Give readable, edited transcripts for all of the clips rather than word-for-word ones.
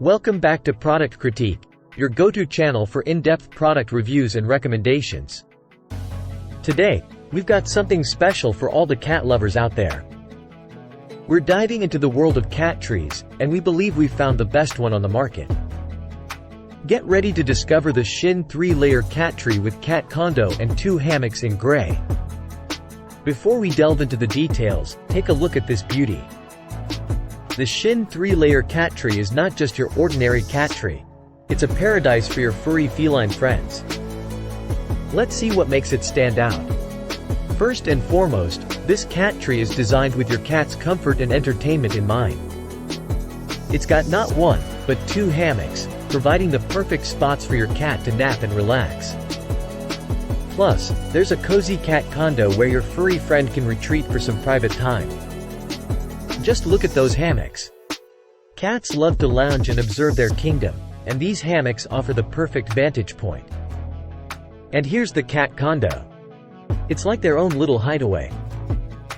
Welcome back to Product Critique, your go-to channel for in-depth product reviews and recommendations. Today, we've got something special for all the cat lovers out there. We're diving into the world of cat trees, and we believe we've found the best one on the market. Get ready to discover the Shin 3-layer cat tree with cat condo and 2 hammocks in gray. Before we delve into the details, take a look at this beauty. The Shin 3-layer cat tree is not just your ordinary cat tree. It's a paradise for your furry feline friends. Let's see what makes it stand out. First and foremost, this cat tree is designed with your cat's comfort and entertainment in mind. It's got not 1, but 2 hammocks, providing the perfect spots for your cat to nap and relax. Plus, there's a cozy cat condo where your furry friend can retreat for some private time. Just look at those hammocks. Cats love to lounge and observe their kingdom, and these hammocks offer the perfect vantage point. And here's the cat condo. It's like their own little hideaway.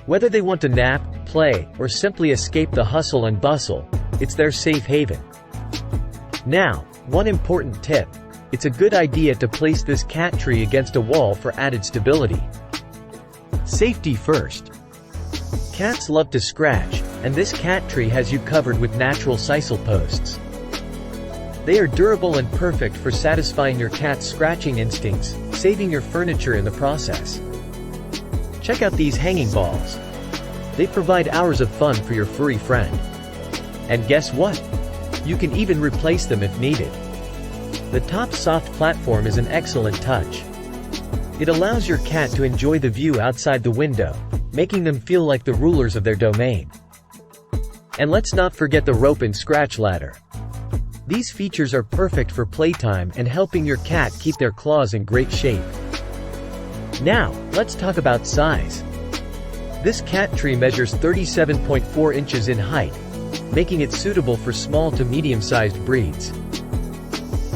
Whether they want to nap, play, or simply escape the hustle and bustle, it's their safe haven. Now, one important tip. It's a good idea to place this cat tree against a wall for added stability. Safety first. Cats love to scratch, and this cat tree has you covered with natural sisal posts. They are durable and perfect for satisfying your cat's scratching instincts, saving your furniture in the process. Check out these hanging balls. They provide hours of fun for your furry friend. And guess what? You can even replace them if needed. The top soft platform is an excellent touch. It allows your cat to enjoy the view outside the window, making them feel like the rulers of their domain. And let's not forget the rope and scratch ladder. These features are perfect for playtime and helping your cat keep their claws in great shape. Now, let's talk about size. This cat tree measures 37.4 inches in height, making it suitable for small to medium-sized breeds.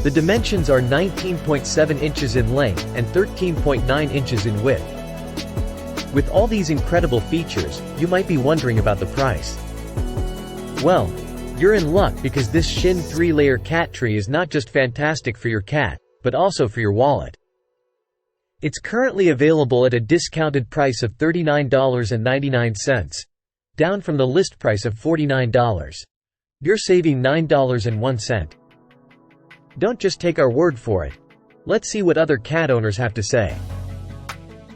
The dimensions are 19.7 inches in length and 13.9 inches in width. With all these incredible features, you might be wondering about the price. Well, you're in luck because this Shin 3-layer cat tree is not just fantastic for your cat, but also for your wallet. It's currently available at a discounted price of $39.99, down from the list price of $49. You're saving $9.01. Don't just take our word for it. Let's see what other cat owners have to say.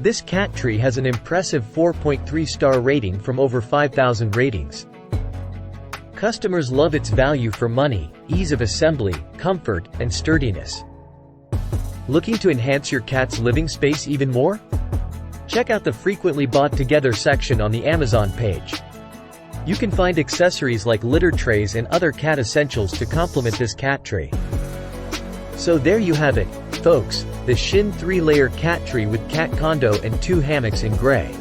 This cat tree has an impressive 4.3-star rating from over 5,000 ratings. Customers love its value for money, ease of assembly, comfort, and sturdiness. Looking to enhance your cat's living space even more? Check out the frequently bought together section on the Amazon page. You can find accessories like litter trays and other cat essentials to complement this cat tree. So there you have it, folks, the Shin 3-layer cat tree with cat condo and 2 hammocks in gray.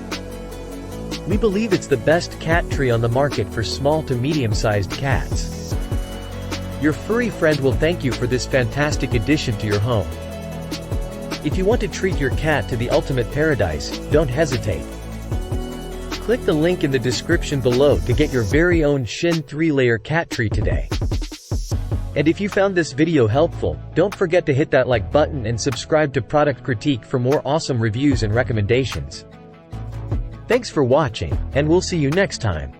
We believe it's the best cat tree on the market for small to medium-sized cats. Your furry friend will thank you for this fantastic addition to your home. If you want to treat your cat to the ultimate paradise, don't hesitate. Click the link in the description below to get your very own Shin 3-layer cat tree today. And if you found this video helpful, don't forget to hit that like button and subscribe to Product Critique for more awesome reviews and recommendations. Thanks for watching, and we'll see you next time.